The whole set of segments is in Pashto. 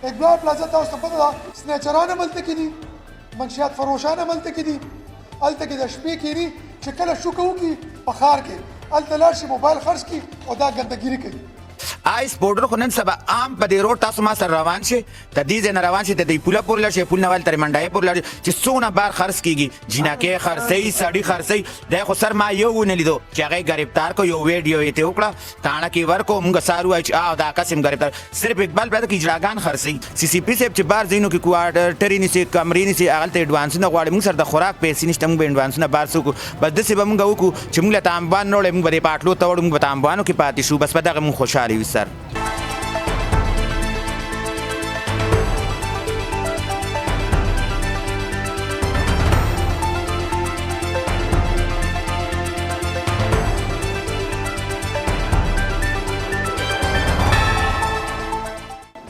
اقبال پلازا تاسو ته پته ده سنیچران هم هلته کې دي منشیات فروشان هم هلته کې دي هلته کې د شپې کېني چې کله شوکه وکړي په ښار کې هلته لاړ شي موبایل خرڅ کړي او دا ګندګیري کوي آیس پوډر خو نن سبا عام په دې روډ تاسو ما سره روان شي د دې ځای نه روان شي د دې پوله پورې لاړ شي پول نه ول تر منډای پورې لاړ شي چې څونه بار خرڅ کېږي جنکۍ خرڅوي سړي خرڅوي دی خو سر ما یو ونه لیدو چې هغه ګرفتار کو یو ویډیو یې ته وکړه تاڼه کې ورکو موږ سارو چې دا قسم ګرفتار صرف اقبال پلازا کې اجراګان خرڅوي سی سی پی صاحب چې بار ځینو کې کوارټرې نیسي کمرې نیسي هغه ته اډوانسونه غواړي موږ سره د خوراک پیسې نشته موږ به اډوانسونه بار څوکو بس داسې به موږ وکړو چې موږ له تامبان نه وړی موږ به دې پاټلو ته وړو موږ به تامبانو کې پاتې شو بس په دغه موږ خوشحاله یو سر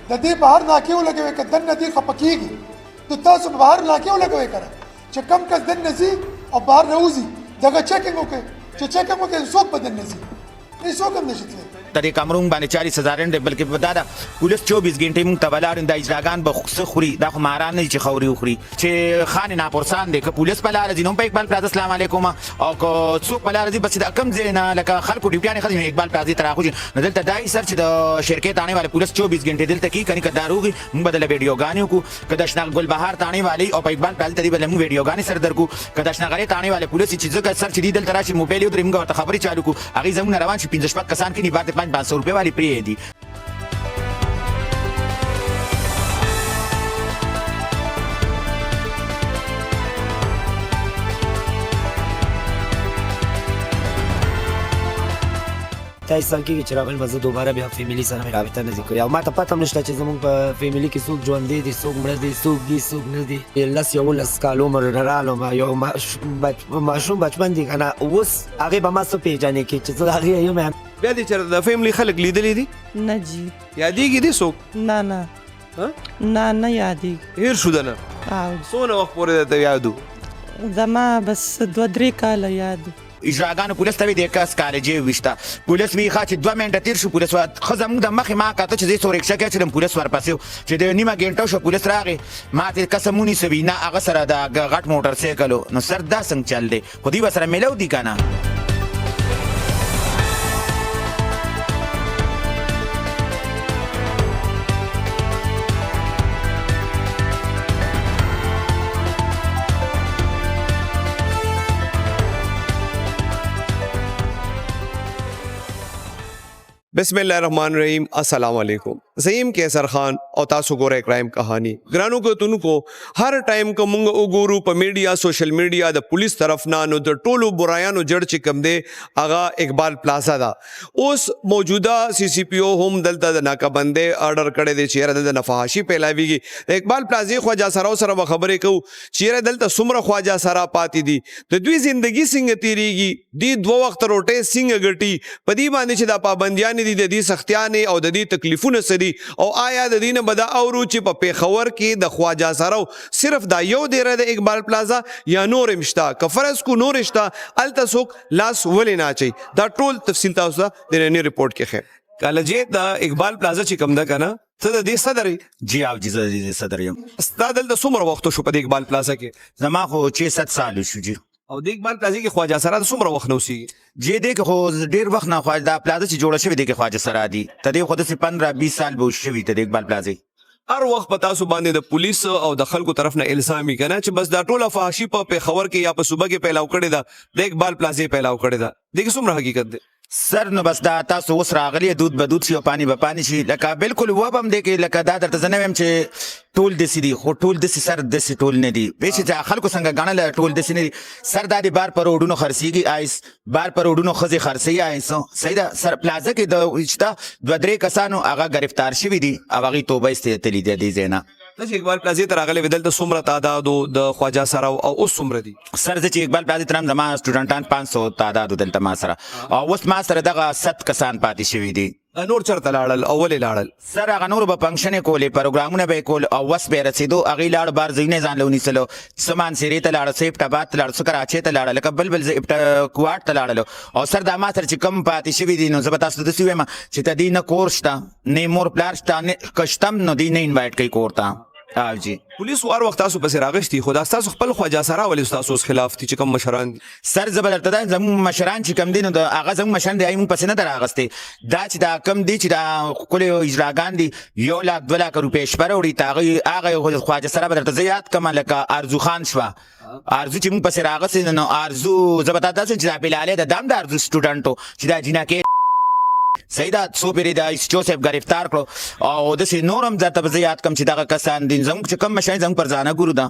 د دې بهر ناکې ولګوئ که دننه دې خفه کېږي نو تاسو به بهر ناکې ولګوئ که نه چې کم کس دننه ځي او بهر راوځي دغه چیکینګ وکړئ چې چیکینګ وکړئ څوک به دننه ځي هېڅوک هم نشي تللی د دې کمرون باندې 40,000 دی بلکې په دا ده پولیس 24 غنټې موږ ته ولاړ دا اجراګان به څه خوري دا خو ماران نه دي چې خوري وخوري چې خان ناپرسان دی که پولیس په لاره ځي نو په اقبال پلازا السلام علیکم او که څوک په لاره ځي بس دا کم ځای نه لکه خلکو ډیوټیانې ښځې اقبال پلازا ته راخوځي نو دلته دا یې سر چې د شرکې تاڼې والے پولیس 24 غنټې دلته کي کني که داروغي موږ به دله ویډیوګانې وکړو که د شنه ګلبهار تاڼې والي او په اقبال پلازا ته دې به موږ ویډیوګانې سره درکو که د شنغرې تاڼې والے پولیس چې ځکه سر چې دې دلته راشي موبایل یې ودرې موږ ورته خبرې چالو کړو هغې زموږ نه روان شي 15 شپږ کسان کښېني بعد 500 روپۍ والي پرېږدي تا انسان کېږي چې راغلی به زه دوباره بیا فیملي سره مې رابطه نه دي کړې او ما ته پته هم نشته چې زموږ په فیملي کې څوک ژوندی دي څوک مړه دي څوک دي څوک نه دي 11 کال عمر راغلم یو ماشوم بچپن دي که نه اوس هغې به ما څه پېژنې کې چې زه د هغې یم بیا دې چېرته د فیملي خلک لیدلي دي نه جی یادېږي دې څوک نه نه نه یادېږي هېر شو ده نه څونه وخت پورې درته یاد و زما بس 2-3 کاله یاد اجراګانو پولیس ته وی د کس کالجې وشته پولیس وی ښه چې 2 منټه تیر شو پولیس ښځه موږ د مخې ما کاته چې زه څو رکشه کې اچولم پولیس ورپسې چې د نیمه ګنټه شو پولیس راغی ما ته قسم ونیسوي نه هغه سره د غټ موټر سایکل نو سر دا څنګه چل دی خو دوی به سره میلو دي که نه بسم الله الرحمن الرحیم السلام علیکم زیم کیسر خان او تاسو ګورئ کرائم کہانی ګرانو کتونکو هر ټایم که مونږ وګورو په میډیا سوشل میډیا د پولیس طرف نه نو د ټولو برایانو جړ چې کم دی هغه اقبال پلازا دا اوس موجوده سی سی پی او هم دلته د ناکابندۍ اورډر کړی دی چې یاره دلته نفحاشي پیلاویږي د اقبال پلازې خواجه سراو سره به خبرې کوو چې یاره دلته څومره خواجه سرا پاتې دي د دوی زندګي څنګه تېرېږي دوی 2 وخت روټۍ څنګه ګټي په دې باندې چې دا پابندیانې دي د دې سختیانې او د دې تکلیفونه څه دي او آیا د دې نه به دا اورو چې په پېښور کې د خواجه سراو صرف دا یو دیره د اقبال پلازا یا نور هم شته که فرض کو نور شته هلته څوک لاس ولې نه اچوي دا ټول تفصیل تاسو ته د نننۍ رپورټ کې ښیم کالجې د اقبال پلازا چې کوم ده که نه ته د دې صدر یې جی او جی زه د دې صدر یم ستا دلته څومره وخت شو په دې اقبال پلازا کې زما خو 6-7 سال شو جی او د اقبال پلازا کې خواجه سرا د څومره وخت نه اوسېږي جی دې کې خو ډېر وخت نه خواجه دا پلازا چې جوړه شوې دې کې خواجه سرا دي ته دې خو داسې 15-20 سال به شوي ته د اقبال پلازې هر وخت په تاسو باندې د پولیس او د خلکو طرف نه الزامي کنه چې بس دا ټوله فحاشي په پېښور کې یا په صوبه کې پیلاو کړې ده د اقبال پلازې پیلاو کړې ده دې کې څومره حقیقت دی سر نو بس دا تاسو اوس راغلی دود به دود شي او پانی به پانی شي لکه بالکل وب هم دی کې لکه دا درته زه نه وایم چې ټول داسې دي خو ټول داسې سر داسې ټول نه دي پوه شې چې خلکو څنګه ګڼله ټول داسې نه دي سر دا د بار په روډونو خرڅېږي آیس بار په روډونو ښځې خرڅوي آیس صحیح ده سر پلازه کې د شته 2-3 کسانو هغه گرفتار شوي دي او هغې توبه ایستېدلي دي دې ځای نه ته چې اقبال پلازې ته راغلی وې دلته څومره تعدادو د خواجه سراو او اوس څومره دي سر زه چې اقبال پلازې ته رم زما سټوډنټان 500 تعدادو دلته ما سره او اوس ما سره دغه 7 کسان پاتې شوي دي نور چرته لاړل او ولې لاړل سر هغه نور به فنکشنې کولې پروګرامونه به یې کول او وس به یې رسېدو هغې لاړ بار ځایونه یې ځان له ونیسلو څه مانسیرې ته لاړه څه ایبټاباد ته لاړه څه کراچۍ ته لاړه لکه بل کوواټ ته لاړلو او سر دا ما سره چې کم پاتې شوي دي نو زه به تاسو ته داسې وایم چې ته دې نه کور شته نه مور پلار شته نه که شته هم نو دوی نه انوایټ کوي کور ته او جی پولیس هر وخت تاسو پسې راغشتي خو دا ستاسو خپل خواجه سرا ولې ستاسو خلاف دي چې کوم مشران دي سر زه به درته دا زموږ مشران چې کم دي نو د هغه زموږ مشران دي هغې موږ پسې نه ده راغستې دا چې دا کم دي چې دا ښکلې اجراګان دي 1 لاک 2 لاک روپۍ شپه راوړي ته هغه خواجه سره به درته زه یاد کړم لکه ارزو خان شوه ارزو چې موږ پسې راغستې نو ارزو زه به تا داسې چې دا بلالۍ ده دا هم د ارزو سټوډنټ و چې دا جینکۍ صحیح ده څو پیرې د ایسچو صاحب ګرفتار کړو او داسې نور هم درته به زه یاد کړم چې دغه کسان دي زموږ چې کوم مشران زموږ فرزانه ګورو ده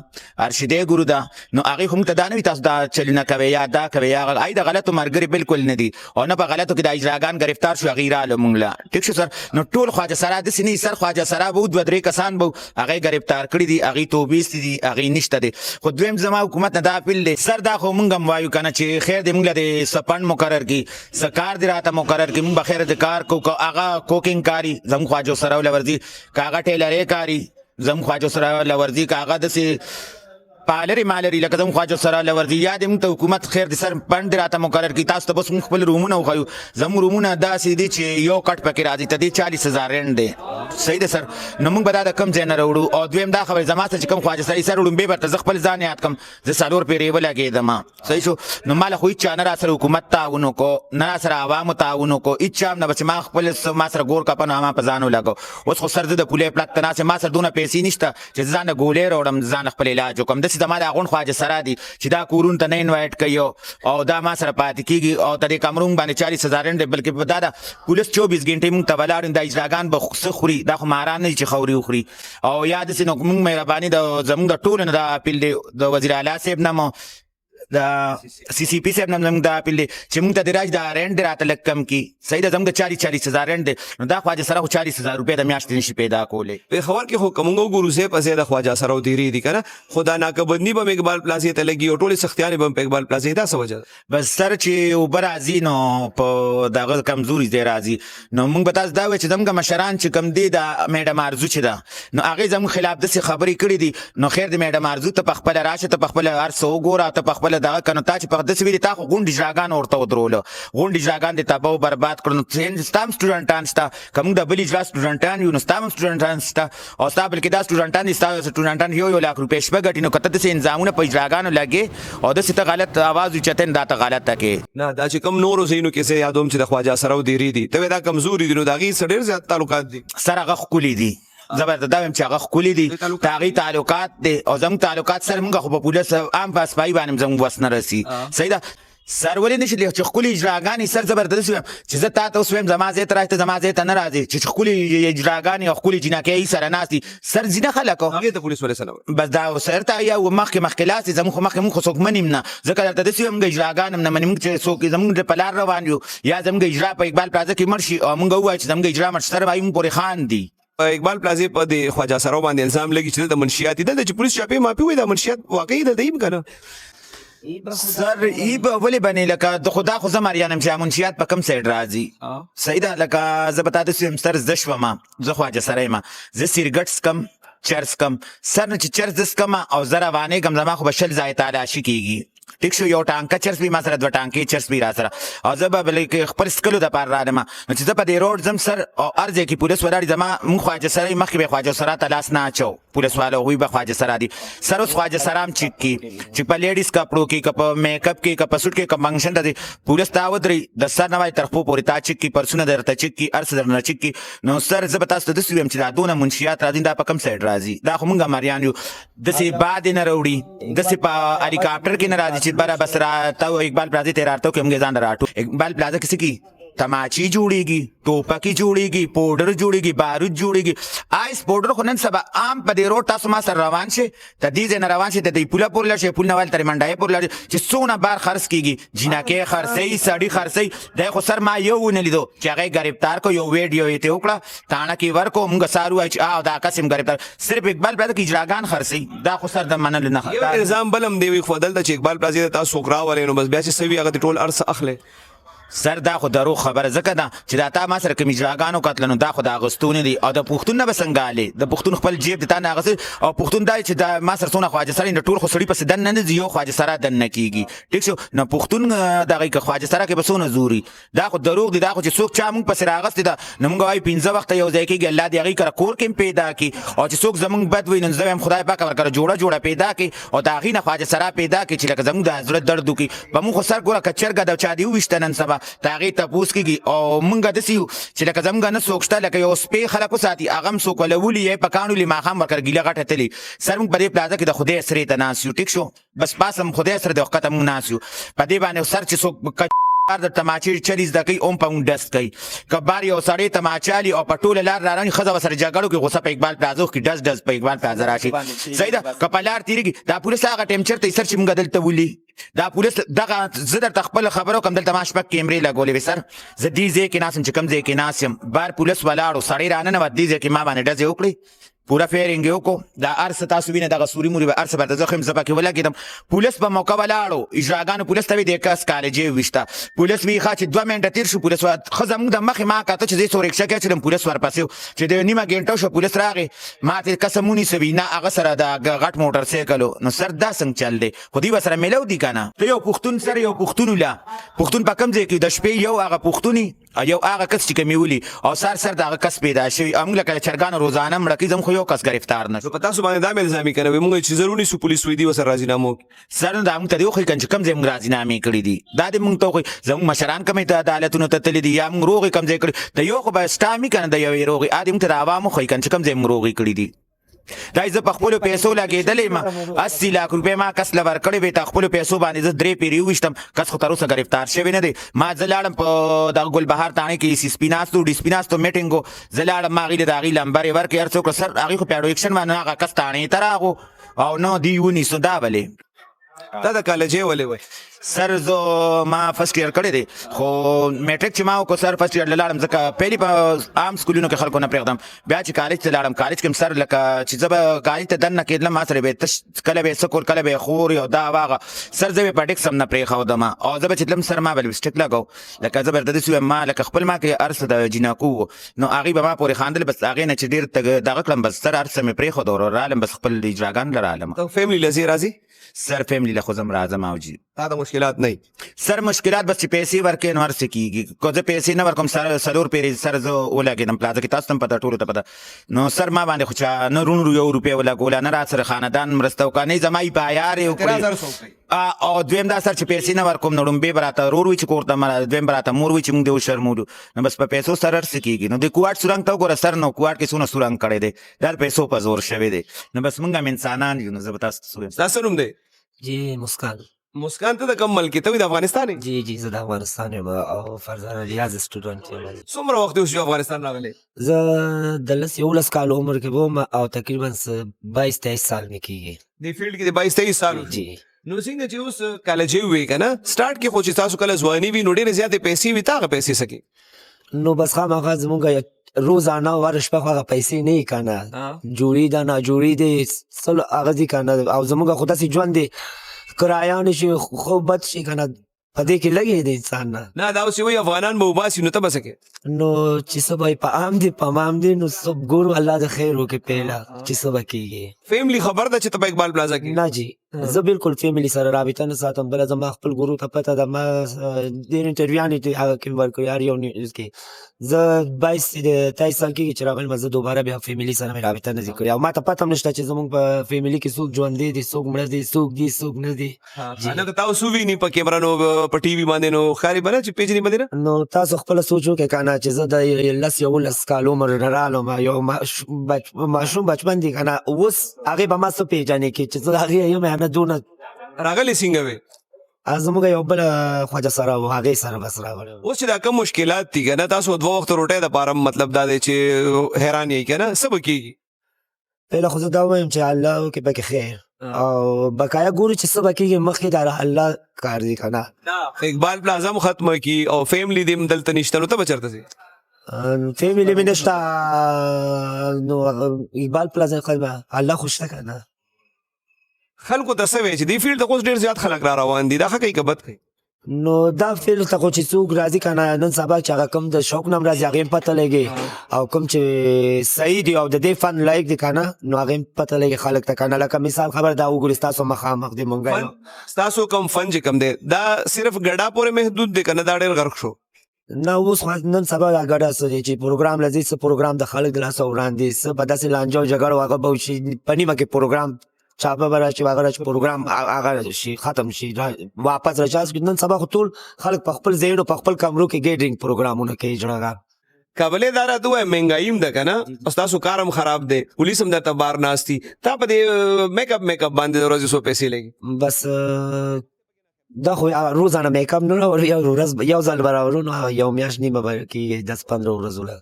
ارشدې ګورو ده نو هغې خو موږ ته دا نه وي تاسو دا چلونه کوئ یا دا کوئ یا هغه د غلطو ملګري بالکل نه دي او نه په غلطو کې د اجراګان ګرفتار شو هغې راغلو موږ له ټیک شو سر نو ټول خواجه سرا داسې نه سر خواجه سرا به 2-3 کسان به هغې ګرفتار کړي دي هغې توبې ایستې دي هغې نشته دی خو دویم زما حکومت نه دا اپیل دی سر دا خو موږ هم وایو که نه چې خیر دی موږ له د څه فنډ مقرر کړي څه کار دی راته مقرر کړي موږ به خیر د کار کوو هغه کوکینګ کاري زموږ خواجو سره ولورځي که هغه ټیلرۍ کاري زموږ خواجو سره ولورځي که هغه داسې پالري مالري لکه زموږ خواجو سره ولورځي یا دې موږ ته حکومت خیر د سر فنډ دې راته مقرر کړي تاسو ته بس موږ خپل رومونه وښیو زموږ رومونه داسې دي چې یو کټ پکې راځي ته دې 40,000 رینډ دی صحیح ده سر نو موږ به دا د کم ځای نه راوړو او دویم دا خبرې زما سره چې کوم خواجه سره سر وړومبې به ته زه خپل ځان یاد کړم زه 4 پیرې ولګېدم صحیح شو نو ما له خو هېڅ چا نه را سره حکومت تعاون وکړو نه را سره عوامو تعاون وکړو هېڅ چا هم نه بس ما خپل ما سره ګور کپه نو ما په ځان ولګو اوس خو سر زه د پولې پلک ته ناست ما سره دونه پیسې نشته چې زه ځان له ګولۍ راوړم ځان خپل علاج وکړم داسې زما د هغوند خواجه سره دي چې دا کورونو ته نه انوایټ کوي او دا ما سره پاتې کېږي او ته دې کمرون باندې 40,000 رینډ بلکې دا ده پولیس 24 ګنټې موږ ته ولاړ دا اجراګان به څه خوري دا خو ماران نه دي چې خوري وخوري او یا داسې نو موږ مهرباني د زموږ د ټولو نه دا اپیل دی د وزیر اعلی صاحب نه مو د سی سی پی صاحب نه زموږ دا اپیل دی چې موږ ته د راج دا رینټ دی راته لږ کم کړي صحیح ده زموږ د 40,000 رینټ دی نو دا خواجه سره خو 40,000 روپۍ د میاشتې نشي پیدا کولی پېښور کې خو که موږ وګورو صاحب پسې د خواجه سره ودېرې دي که نه خو دا ناکهبندي به هم اقبال پلازې ته لګي او ټولې سختیانې به هم په اقبال پلازې دا څه وجه ده بس سر چې اوبه راځي نو په دغه کمزوري ځای راځي نو موږ به تاسو دا وایو چې زموږ مشران چې کوم دی د میډم ارزو چې ده نو هغې زموږ خلاف داسې خبرې کړي دي نو خیر د میډم ارزو ته پخپله راشه ته پخپله هر څه وګوره ته پخپله دغه که نو تا چې داسې ویلي تا خو غونډ اجراګان ورته ودرولو غونډ اجراګان دې تباه و برباد کړو نو ستا هم سټوډنټان شته که موږ د بل اجرا سټوډنټان یو نو ستا هم سټوډنټان شته او ستا بلکې دا سټوډنټان دي ستا سټوډنټان 1 لاک روپۍ شپه ګټي نو که ته داسې انظامونه په اجراګانو لګې او داسې ته غلط آواز اوچتې دا ته غلطه کې نه دا چې کم نورو ځایونو کې زه یادوم چې د خواجه سره ودېرې دي ته وایې دا کمزوري دي نو د هغې سره ډېر زیات تعلقات دي سر هغه ښکلي دي زه به درته دا وایم چې هغه ښکلي دي د هغې تعلقات دی او زموږ تعلقات سره موږ خو په پولیس عام په اسپایي باندې هم زموږ وس نه رسي صحیح ده سر ولې نشي چې ښکلي اجراګانې سر زه به درته داسې وایم چې زه تا ته اوس وایم زما ځای ته راشي ته زما ځای ته نه راځې چې ښکلي اجراګانې او ښکلي جینکۍ سره ناست دي سر ځینه خلک هغې ته پولیس ولې څه نه وایي بس دا سر ته یا مخکې لاس دي زموږ خو مخکې موږ خو څوک منیم نه ځکه درته داسې وایم موږ اجراګان هم نه منې موږ چې څوک زموږ په لار روان یو یا زموږ اجرا په اقبال پلازه کې مړ شي او موږ ووایو چې زموږ اجرا مړ سره وایي موږ پورې خان دي اقبال پلازې په د خواجه سرا باندې الزام لګي چې د منشیات دي دلته چې پولیس چاپې ماپې وایي دا منشیات واقعي ده دی هم که نه سر ای به ولې بنې لکه د خدا خو زه مریانم چې منشیات په کوم سایډ راځي صحیح ده لکه زه به تا داسې وایم سر زه شوم زه خواجه سره یم زه سیرګټ څکم چرس کم سر نه چې چرس دس کم او زه روانېږم زما خو به 20 ځایه تالاشي کېږي ټیک شو یو ټانکه چرس وي ما سره 2 ټانکې چرس وي را سره او زه به بلکې خپل څکلو دپاره رالم نو چې زه په دې روډ ځم سر او هر ځای کې پولیس ولاړ زما مونږ خواجه سره یې مخکې به یې خواجه سرا ته لاس نه اچو پولیس والا هغوی به خواجه سرا دي سر اوس خواجه سرا هم چیک کړي چې په لیډیز کپړو کې که په میک اپ کې که په سوټ کې که فنکشن ته دی پولیس تا ودرې د سر نه وایي تر خپو پورې تا چیک کړي پرسونه درته چیک کړي هر څه درنه چیک کړي نو سر زه به تاسو ته داسې ویم چې دا دونه منشیات راځي دا په کوم سایډ راځي دا خو مونږ مریان یو داسې باد یې نه راوړي داسې په هلیکاپټر کې نه راځي چې بره بس راته اقبال پلازې ته یې راته وکړي موږ ځان راټو اقبال پلازه کې څه کي تماچی جوړیږي ټوپکې جوړیږي پوډر جوړیږي بارود جوړیږي آیس پوډر خو نن سبا عام په دې روډ تاسو ما سره روان شئ ته دې ځای نه روان شئ ته دې پوله پورې لاړ شئ پول نه والې ترې منډایې پورې لاړ شئ چې څونه بار خرڅ کېږي جینکۍ خرڅوي سړي خرڅوي دی خو سر ما یو ونه لیدو چې هغه یې ګرفتار کړو یو ویډیو یې ته وکړه تاڼه کې ورکړو موږ سار ووایو چې دا کس یې ګرفتار صرف اقبال پلازه کې اجراګان خرڅوي دا خو سر د منلو نه الزام بل هم دی وي خو دلته چې اقبال پلازې ته تاسو څوک راولئ نو بس بیا چې څه وي هغه دې ټول هر څه اخلئ سر دا خو درو خبره ځکه ده چې دا تا ما سره کوم اجراګانو کتل نو دا خو د اغوستو نه دي او د پښتون نه به څنګه هلې د پښتون خپل جیب د تا نه اغوستې او پښتون دا چې دا ما سره څونه خواجه سره د ټول خو سړي پسې دننه نه ځي یو خواجه سره دننه کېږي ټیک شو نو پښتون دغه که خواجه سره کې به څونه زوري دا خو دروغ دي دا خو چې څوک چا موږ پسې راغستې ده نو موږ وایو 15 وخته یو ځای کېږي الله دې هغې کره کور کې هم پیدا کړي او چې څوک زموږ بد وي نو زه وایم خدای پاک ورکره جوړه پیدا کړي او د هغې نه خواجه سره پیدا کړي چې لکه زموږ د زړه درد وکړي په موږ خو سر ګوره که چرګه د چا دې وویشته نن سبا د هغې تپوس کېږي او مونږ داسې یو چې لکه زمونږ نه څوک شته لکه یو سپی خلک وساتي هغه هم څوک ولولي یا یې په کاڼو لي ماښام ورکړه ګیله غټه تلي سر مونږ په دې پلازه کې د خدای سرې ته ناست یو ټیک شو بس پاس هم خدای سره د وخته مونږ ناست یو په دې باندې سر چې څوک د تماچې چلی زده کوي هم په مونږ ډست کوي که بار یو سړی تماچه علي او په ټوله لار راراني ښځه ورسره جګړو کې غوسه په اقبال پلازو کې ډز په اقبال پلازه راشي صحیح ده که په لار تېرېږي دا پولیس هغه ټایم چېرته یې سر چې مونږ دلته ولي دا پولیس دغه زه درته خپل خبرو کوم دلته ما شپږ کیمرې لګولې وې سر زه دې ځای کې ناست یم چې کوم ځای کې ناست یم بار پولیس ولاړو سړی راننوت دې ځای کې ما باندې ډزې وکړې پوره فیرنګ یې وکړو دا هر څه تاسو وینئ دغه سوري موري به هر څه به درته زه ښیم زه پکې ولګېدم پولیس په موقع ولاړو اجراګانو پولیس ته وې د کس کالجې وویشته پولیس وی ښه چې 2 منټه تېر شو پولیس ښه زموږ د مخې ما کاته چې زه څو رکشه کې اچولم پولیس ورپسې و چې د نیمه ګنټه شو پولیس راغې ما ته قسم ونیسوي نه هغه سره د غټ موټر سایکل نو سر دا څنګه چل دی خو دوی ورسره میلو دي که نه ته یو پښتون سره یو پښتون وله پښتون په کوم ځای کې د شپې یو هغه پښتون یو هغه کس چې کومې ولي او سر د هغه کس پیدا شوي موږ لکه د چرګانو روزانه مړه کوي زموږ خو یو کس ګرفتار نه شو په تاسو باندې دا مې الزامي کوي موږ چې ضروري سو پولیس وې دي ورسره راضینامه وکړي سر نو دا موږ ته دې وښایي که چې کوم ځای موږ راضینامې کړي دي دا دې موږ ته وښایي زموږ مشران کومې ته عدالتونو ته تللي دي یا موږ روغې کوم ځای کړي د یو خو به سټام وي که نه د یوې روغې دې موږ ته د عوام وښایي که چې کوم ځای موږ روغې کړي دي دا زه په خپلو پیسو لګېدلی یم 80 लाख روپۍ ما کس له ورکړې وې ته خپلو پیسو باندې زه 3 پیرې وویشتم کس خو تر اوسه ګرفتار شوی نه دی ما زه لاړم په دغه ګلبهار تاڼې کې سی سپي ناستو ډي سپي ناستو میټینګ و زه لاړم ما هغې له د هغې لمبرې ورکړې هر څوک سر هغې خو پیاډو ایکشن باندې هغه کس تاڼې ته راغو او نه دوی ونیسو دا ولې دا د کالجې ولې وای سر زه ما فرست ایئر کړی دی خو میټریک چې ما وکړو سر فرست ایئر لاړم ځکه پهلې په عام سکولونو کې خلکو نه پرېږدم بیا چې کالج ته لاړم کالج کې هم سر لکه چې زه به کالج ته دننه کېدلم ما سره به تش کله به یې سکور کله به یې خور او دا واغه سر زه به په ډیکس هم نه پرېښودم او زه به چې تلم سر ما به لپسټیک لګو لکه زه به درته داسې وایم ما لکه خپل ما کې هر څه د جیناکو و نو هغې به ما پورې خاندل بس هغې نه چې ډېر دغه کړم بس سر هر څه مې پرېښود او رالم بس خپل اجراګانو له رالم فیملی لزی راځي سر فیملی له خو زه هم راځم او جي دا د مشکلات نه سر مشکلات بس چې پیسې ورکړې نو هر څه کېږي که زه پیسې نه ورکوم سر څلور پیرې سر زه ولګېدم پلازه کې تاسو ته هم پته ټولو ته پته نو سر ما باندې خو چا نه رون یو روپۍ ولګوله نه را سره خاندان مرسته وکړه نه زما یې په عیار یې وکړې او دویم دا سر چې پیسې نه ورکوم نو ړومبې به راته ورور وي چې کور ته دویم به راته مور وي چې موږ دې وشرمولو نو بس په پیسو سر هر څه کېږي نو د کوواټ سورنګ ته وګوره سر نو کوواټ کې څونه سورنګ کړی دی دا پیسو په زور شوی دی نو بس موږ هم انسانان یو نو زه به تاسو ته ووایم دا څه نوم دی جی مسکان مسکان ته د کوم ملک ته وي د افغانستان جی جی زه د افغانستان یم او فرزانه ریاض سټوډنټ یم څومره وخت اوس افغانستان راغلی زه د 11 کال عمر کې وم او تقریبا 22-23 سال مې کېږي دې فیلډ کې د 22-23 سال جی نو څنګه چې اوس کالجې وې که نه سټارټ کې خو چې تاسو کله ځواني وي نو ډېرې زیاتې پیسې وي تا هغه پیسې سکې نو بس خامخا زمونږ روزانه ور شپه هغه پیسې نه وي که نه جوړي ده ناجوړي دی څه هغه دي که نه او زمونږ خو داسې ژوند دی کرایه نشي خو بد شي که نه په دې کې لګې د انسان نه دا اوس وایي افغانان به وباسي نو ته به څه کوې نو چې څه به یې په عام دي په مام دي نو څه ګورو الله د خیر وکړي پهله چې څه به کېږي فیملی خبر ده چې ته په اقبال پلازا کې نه جی زه بالکل فیملی سره رابطه نه ساتم بله زما خپل ګورو ته پته ده ما ډېر انټرویوانې دي هغه کې ورکړي هر یو نیوز کې زه 22-23 سال کېږي چې راغلم زه دوباره بیا فیملی سره مې رابطه نه دي کړې او ما ته پته هم نشته چې زموږ په فیملی کې څوک ژوندی دي څوک مړه دي څوک دي څوک نه دي نه که تاسو ویني په کیمرا نو په ټي وي باندې نو ښکاري به نه چې پیژني به دې نه نو تاسو خپله سوچ وکړئ که نه چې زه د 11 کال عمر نه رالم یو ماشوم بچپن دی که نه اوس هغې به ما څه پیژنې کې چې زه د هغې یم یا نه دونه راغلی څنګه وې زموږ یو بله خواجه سره و هغې سره بس راغلی اوس چې دا کوم مشکلات دي که نه تاسو 2 وخته روټۍ دپاره مطلب دا دی چې حیران یې که نه څه به کېږي پهله خو زه دا ووایم چې الله وکړي پکې خیر او بقایا ګورو چې څه به کېږي مخکې د الله کار دی که نه اقبال پلازا هم ختمه کي او فیملی دې هم دلته نشته نو ته به چېرته ځې فیملی مې نشته نو اقبال پلازا الله خو شته که نه خلکو ته څه وایي چې دې فیلډ ته اوس ډېر زیات خلک را روان دي دا ښه کوي که بد کوي نو دا فیلډ ته خو چې څوک راځي که نه نن سبا چې هغه کوم د شوق نه هم راځي هغې هم پته لګي او کوم چې صحیح دی او د دې فن لایق دی که نه نو هغې هم پته لګي خلک ته که نه لکه مثال خبر دا وګورې ستاسو مخامخ دی مونږ ستاسو کوم فن چې کوم دی دا صرف ګډا پورې محدود دی که نه دا ډېر غرق شو نه اوس نن سبا دا ګډه څه دی چې پروګرام لځي څه پروګرام د خلک د لاسه وړاندې څه به داسې لانجه او جګړه هغه به وشي په نیمه کې پروګرام چاپه به راشي هغه راشي پروګرام هغه شي ختم شي واپس راشي نن سبا خو ټول خلک په خپل ځایونو په خپل کمرو کې ګیډرینګ پروګرامونه کوي جوړه کابلې دا راته ووایه مهنګایي هم ده که نه او ستاسو کار هم خراب دی پولیس هم درته بار ناست دي تا په دې میک اپ باندې د ورځې څو پیسې لګي بس دا خو روزانه میک اپ نه راوړو یو ځل به راوړو نو یو میاشت نیمه به کېږي 10-15 ورځو له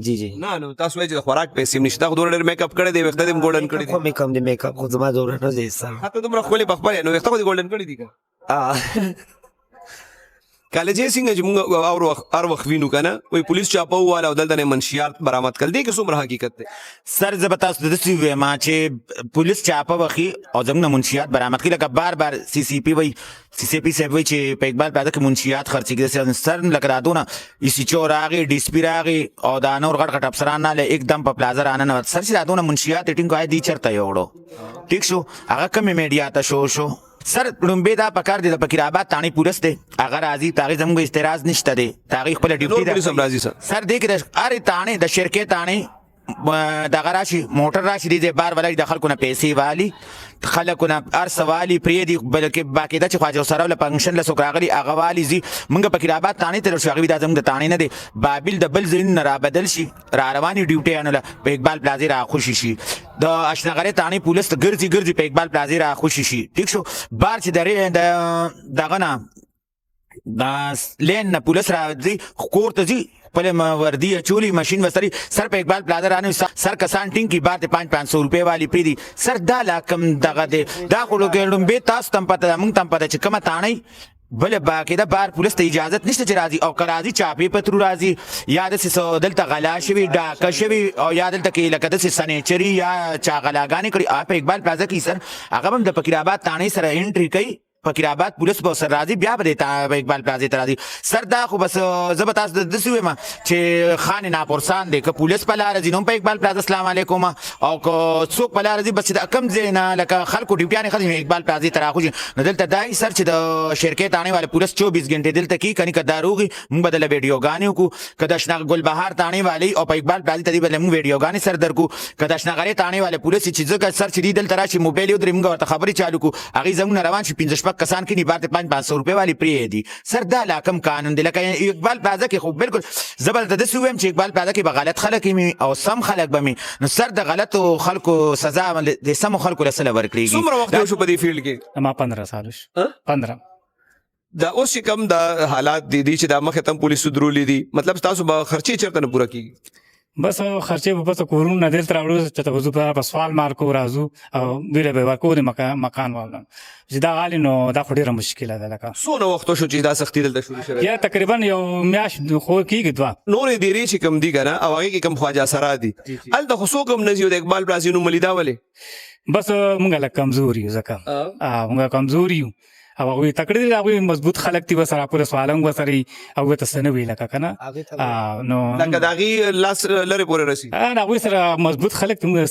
جی جی نه نو تاسو وایئ چې د خوراک پیسې هم نشته دا خو دومره ډېر میک اپ کړی دی ویښته دې هم ګولډن کړي دي میک اپ دی میک اپ خو زما دومره نه دی سر حتی دومره ښکلې په خپله نو ویښته خو دې ګولډن کړي دي که کالجې څنګه چې موږ هر وخت وینو که نه وایي پولیس چاپه وواله او دلته نه منشیات برآمد کړل دې کې څومره حقیقت دی سر زه به تاسو ته داسې ووایم چې پولیس چاپه وخي او زموږ نه منشیات برآمد کړي لکه بار بار سی سی پي وایي صاحب وایي چې په اقبال پلازه کې منشیات خرڅېږي سر لکه دا دونه ایسیچو راغی ډي سي پي راغی او دا نور غټ غټ افسران راغله एकदम په پلازه راننوت سر چې دا دونه منشیات یې ټینګ وایي دی چېرته یوړو ټیک شو هغه کمې میډیا ته شو سر لومبې دا پکار دی د فقیر آباد تاڼې پولیس دی هغه راځي د هغې زموږ اعتراض نشته دی د هغې خپله ډیوټي ده سر دې کې د هرې تاڼې د شرکې تاڼې دغه راشي موټر راشي دې ځای بار ولاړي د خلکو نه پیسې والي خلکو نه هر څه والي پرېږدي بلکې باقاعده چې خواجه سراو له فنکشن له څوک راغلي هغه والي ځي موږ فقیر آباد تاڼې ته راشو هغې دا زموږ د تاڼې نه دی بابل د بل ځایونو نه رابدل شي را روانې ډیوټیانو له په اقبال پلازې راخوشي شي د اشنغرې تاڼې پولیس ته ګرځي په اقبال پلازې راخوشي شي ټیک شو بار چې دغه نه دا لین نه پولیس راځي کور ته ځي خپل وردی چولی ماشین وسري سر په اقبال پلازه رانه سر کسان ټینګ کی بار ته 500 روپے والی پری سر دا لا کم دغه دا خو لګړم به تاسو تم پته مونږ تم پته چې کومه تاڼۍ بل باقاعده بار پولیس ته اجازه نشته چې راځي او که راځي چاپې پترو راځي یا داسې دلته غلا شوي ډاکه شوي او یا دلته کې لکه داسې سنیچري یا چا غلاګانې کړي په اقبال پلازه کې سر هغه هم د فقیر آباد تاڼۍ سره انټري کوي فقیر آباد پولیس به سر راځي بیا به د اقبال پلازې ته راځي سر دا خو بس زه به تاسو داسې وایم چې خان ناپرسان دی که پولیس په لاره ځي نو په اقبال پلازه السلام علیکم او که څوک په لاره ځي بس د کم ځای نه لکه خلکو ډیوټیانې ختمې اقبال پلازې ته راخوځي نو دلته دا سر چې د شرکې تاڼې والے پولیس 24 غنټې دلته کي کني که دا روغي موږ به دله ویډیوګانې وکړو که د ګلبهار تاڼې والې او په اقبال پلازې ته دي به موږ ویډیوګانې سر درکړو که د اشنغرې تاڼې والے پولیس چې ځکه سر چې دي دلته راشي موبایل یې ودرې موږ ورته خبرې چالو کړو هغې زموږ نه روان شي 15 کسان کښېني بار 500 روپے والی پریږدي سر دا لا کم قانون دی لکه اقبال پلازه کې خو بالکل زه به درته داسې ووایم چې اقبال پلازه کې به غلط خلک وي او سم خلک به وي نو سر د غلطو خلکو سزا د سمو خلکو له څه ورکړېږي څومره وخت یو شو په دې فیلډ کې ما 15 سال شو 15 دا اوس چې کم دا حالات دي چې دا مخې تم پولیسو درولې دي مطلب ستاسو به خرچې چېرته نه پوره کېږي بس خرچې به پس کورونو نه دلته راوړو چې ته وځو په سوال مارکو راځو او دوی له به ورکو د مکان والو چې دا غالي نو دا خو ډېره مشکله ده لکه څونه وخت شو چې دا سختي دلته شروع شوې یا تقریبا یو میاشت خو کېږي دوه نورې ډېرې چې کم دي که نه او هغې کې کم خواجه سرا دي هلته خو څوک هم نه ځي د اقبال پلازې نوم ولیدا ولې بس مونږ لږ کمزور یو ځکه مونږ کمزور یو او هغوی تکړه دي هغوی مضبوط خلک دي ورسره پولیس والا هم ورسره وي هغوی ته څه نه وي لکه که نه نو لکه د هغې لاس لرې پورې رسي هغوی سره مضبوط خلک ته مونږ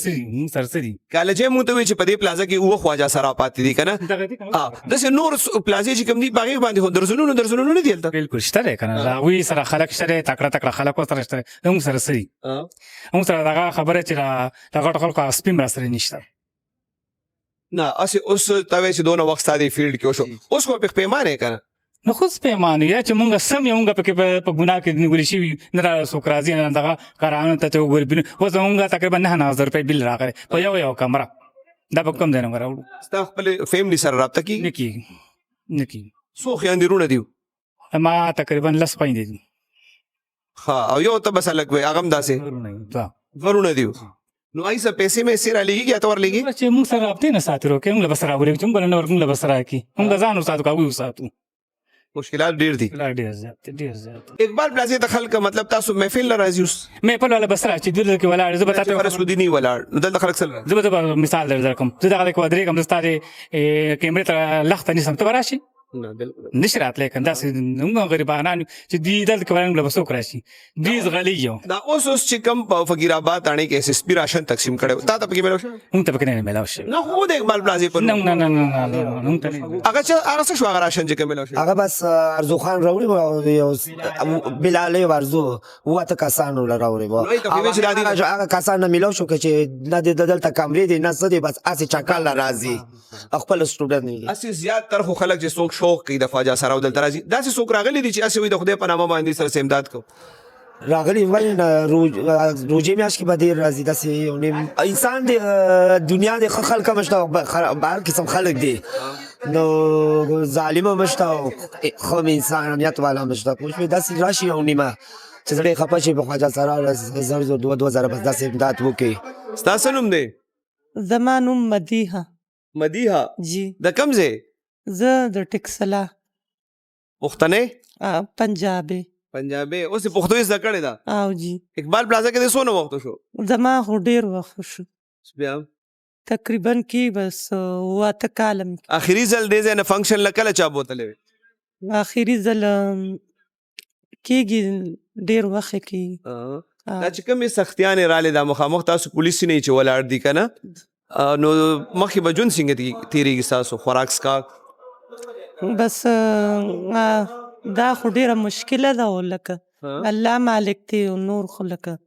سره څه دي کالجې مونږ ته وایي چې په دې پلازه کې اووه خواجه سرا پاتې دي که نه داسې نور پلازې چې کوم دي په هغې باندې خو درزونونه نه دي هلته بلکل شته دی که نه هغوی سره خلک شته دی تکړه خلک ورسره شته دی موږ سره څه دي موږ سره دغه خبره چې د غټو خلکو سپیم راسره نشته نه اسې اوس تا وایې چې دونه وخت ستا دې فیلډ کې وشو اوس خو پې پیمانې که نه نو خود پیمانه یا چې مونږ سم یې مونږ پکې په ګناه کې نیولي شوي نه را څوک راځي نه دغه کارانو ته چې وګوري اوس مونږ تقریبا 9000 روپۍ بل راغلی په یو کمره دا په کوم ځای نه راوړو ستا خپلې فیملي سره رابطه کېږي نه کېږي څو خویندې رونه دي ما تقریبا 10 خویندې دي ښه او یو ته بس هلک وی هغه هم داسې ورونه دي نو هغې څه پیسې میسې رالیږي یا ته ورلیږي چې مونږ سره رابطې نه ساتي روکې مونږ له بس راورېږو چې مونږ نه ورکړو مونږ له بس راکړي مونږ ځان وساتو که هغوی وساتو مشکلات ډېر دي ډېر زیات اقبال پلازې ته خلک مطلب تاسو محفل نه راځي اوس محفل والا بس راشي دوی دلته کې ولاړ زه به تاته فرض کړو دي نه ولاړ نو دلته خلک څه زه به مثال در درکړم زه دغه کې ودرېږم زه ستا د کیمرې ته لخته نیسم ته به راشي نه بالکل نشي راتلی کنه داسې موږ غریبانان یو چې دوی دلته کبران له څوک راشي دوی زغلی یو دا اوس چې کم په فقیر آباد تاڼې کې SSP راشن تقسیم کړو تا ته پکې ملو شو موږ ته پکې نه ملاو شي نه خو د اقبال پلازې پر نه نه نه نه موږ ته نه هغه څه شو هغه راشن چې کوم ملو شو هغه بس ارزو خان راوړي او یو بلال ارزو واته کسانو راوړي وو هغه کسان ملو شو چې نه دلته کمرې دي نه څه دي بس اسې چکل راځي خپل سټوډنټ نه اسی زیات تر خو خلک چې څوک شوق کوي د خواجه سره او دلته راځي داسې څوک راغلي دي چې اسې وي د خدای په نامه باندې سره امداد کو راغلی وای نه روجي میاش کې بدیر راځي داسې یو نیم انسان دی دنیا د خلک مشته بهر قسم خلک دي نو ظالم مشته خو انسانیت والا مشته کوم داسې راشي یو نیمه چې زړه خپه شي په خواجه سره زر 2000 بس داسې امداد وکي ستاسو نوم دی زما نوم مدیحه مدیحه جی د کوم ځای زه د ټکسلا پښتنې پنجابي پنجابي اوس پښتو یې زده کړې ده او جی اقبال پلازا کې د څونه وخت شو زما خو ډیر وخت شو بیا تقریبا کې بس واته کالم اخري ځل دې ځای نه فنکشن لکه چا بوتلې اخري ځل کېږي ډیر وخت کې دا چې کومې سختیانې رالې دا مخامخ تاسو پولیس نه چې ولاړ دي که نه نو مخکې به ژوند څنګه تېرېږي ستاسو خوراک څښاک بس دا خو ډیره مشکله ده او لکه الله مالک دی او نور خو لکه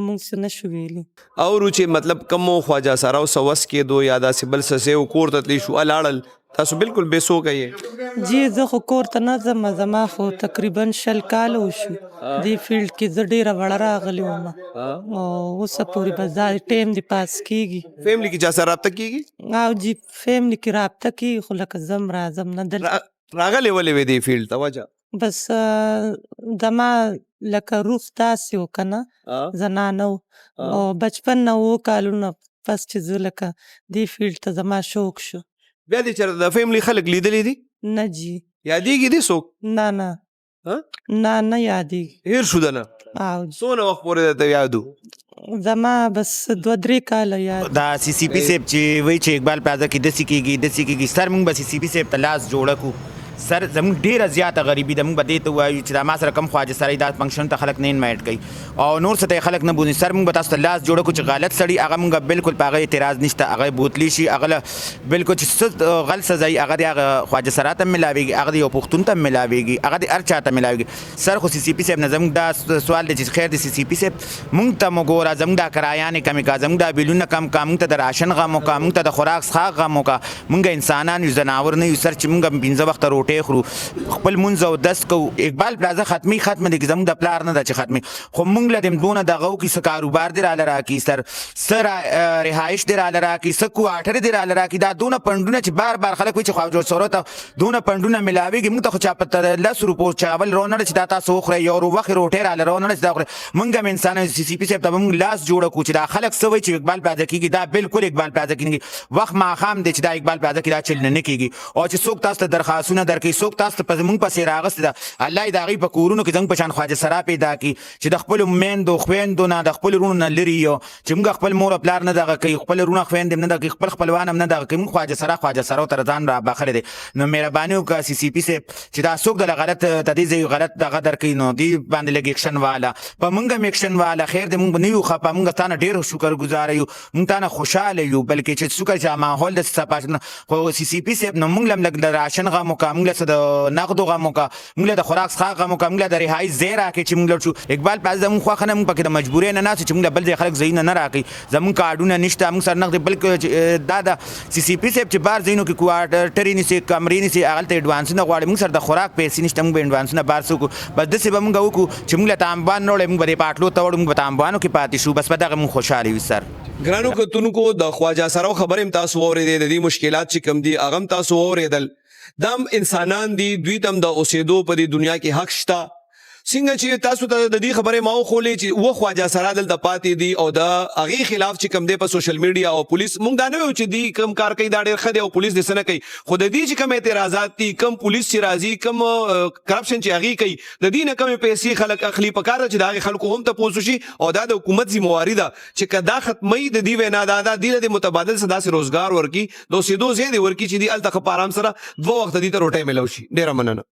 موږ څه نشو ویلی اورو چې مطلب کمو خواجه سره او سوس کېدو یا داسې بل څه او کور ته تللی شو الاړل تاسو بالکل بې سوکه یې جی زه خو کور ته نه ځم زما خو تقریبا 6 کاله وشو دې فیلډ کې زه ډیره وړه راغلې وم او اوسه پورې بس دا ټایم دې پاس کېږي فیملی کې چا سره رابطه کېږي او جی فیملی کې رابطه کېږي خو لکه زم راځم نه دلته راغلې ولې وې دې فیلډ ته وجه بس زما لکه روح داسې و که نه زنانه و او بچپن نه 2 کالونه پس چې زه لکه دې فیلډ ته زما شوق شو بیا دې چېرته د فیملی خلک لیدلي دي نه جی یادېږي دې څوک نه نه نه یادېږي هیر شو ده نه او څونه وخت پورې درته یاد و زما بس 2-3 کاله یاد دا CCP صاحب چې وایي چې اقبال پلازا کې داسې کېږي سر موږ به CCP صاحب ته لاس جوړه کړو سر زموږ ډیره زیاته غریبي ده موږ به دې ته ووایو چې دا ما سره کم خواجه سره دا فنکشن ته خلک نه انوایټ کوي او نور څه ته خلک نه بوزي سر موږ به تاسو ته لاس جوړه کړو چې غلط سړي هغه موږ بالکل په هغه اعتراض نشته هغه بوتلی شي هغه بالکل چې څه غلط سزای هغه د هغه خواجه سره ته ملاویږي هغه د یو پښتون ته ملاویږي هغه د هر چا ته ملاویږي سر خو CCP صاحب نه زموږ دا سوال دی چې خیر د CCP صاحب موږ ته مو ګوره زموږ دا کرایانې کمې کا زموږ دا بیلونه کم کا موږ ته د راشن غم وکړه موږ ته د خوراک څښاک غم وکړه موږ انسانان یو ځناور نه یو سر چې موږ 15 وخته روټۍ خورو خپل مونځ او دس کو اقبال پلازا ختمي ختمه دي زموږ د پلار نه ده چې ختمي خو موږ له دې دونه دغه کې څه کاروبار دی راله راکړي سر رهایش دی راله راکړي څه کوارټر دی راله راکړي دا دونه پنډونه چې بار بار خلک وایي چې خواجه سره ته دونه پنډونه ملاویږي موږ ته خو چا په 10 روپو چاول رونړ چې دا تاسو خورئ یو وخت روټۍ راله رونړ چې دا خورئ موږ هم انسانان CCP صاحب ته موږ لاس جوړه کړو چې دا خلک څه وایي چې اقبال پلازا کېږي دا بالکل اقبال پلازا کېږي وخت ماښام دی چې دا اقبال پلازا کې دا چل نه کېږي او چې څوک تاسو ته درخواستونه درکوي څوک تاسو ته موږ پسې راغست ده الله دې د هغوی په کورونو کې زموږ په شان خواجه سرا پیدا کړي چې د خپلو میندو خویندو نه د خپلو وروڼو نه لرې یو چې موږ خپل مور او پلار نه دغه کوي خپل وروڼه خویندې نه دغه کوي خپل خپلوان هم نه دغه کوي موږ خواجه سرا ورته ځان رابخلی دی نو مهرباني وکړه CCP صاحب چې دا څوک دله غلط د دې ځای غلط دغه درکوي نو دې باندې لږ ایکشن واله په موږ هم ایکشن واله خیر دی موږ به نه یو خفه موږ تا نه ډېر شکر ګزاره یو موږ تا نه خوشحاله یو بلکې چې څوک چې ماحول داسې صفا خو CCP صاحب نو موږ له هم لږ د راشن غم وکړه موږ له څه د نغدو غم وکړه موږ له د خوراک څښاک غم وکړه موږ له د رهایي ځای راکړې چې موږ لاړ شو اقبال پلازا زموږ خوښه نه موږ پکې د مجبورۍ نه ناست چې موږ له بل ځای خلک ځایونه نه راکوي زموږ کارډونه نشته موږ سره نغدې بلکې دا د CCP صاحب چې بار ځایونو کې کوارټرې نیسي کمرې نیسي هغلته اډوانسونه غواړي موږ سره د خوراک پیسې نشته موږ به اډوانسونه بار څه وکړو بس داسې به موږ وکړو چې موږ له تانبان نه وړی موږ به دې پاټلو ته وړو موږ به تانبانو کې پاتې شو بس په دغه موږ خوشحاله یو سر ګرانو کتونکو د خواجه سرو خبرې هم تاسو واورېدې د دې مشکلات چې کوم دي هغه هم تاسو واورېدل دا انسانان دي دوی ته هم د اوسېدو په دې دنیا کې حق شته څنګه چې تاسو ته د دې خبرې ما وخولې چې و خواجه سره دلته پاتې دي او د هغې خلاف چې کوم دی په سوشل میډیا او پولیس موږ دا نه وایو چې دی کوم کار کوي دا ډېر ښه دی او پولیس دې څه نه کوي خو د دې چې کوم اعتراضات دي کوم پولیس چې راځي کوم کرپشن چې هغې کوي د دې نه کومې پیسې خلک اخلي په کار ده چې د هغې خلکو هم تپوس وشي او دا د حکومت ذمواري ده چې که دا ختموي د دې وینا دا ده دې له دې متبادل څه داسې روزګار ورکړي د اوسېدو ځای دې ورکړي چې دې هلته ښه په ارام سره 2 وخته دې ته روټۍ میلاو شي ډېره مننه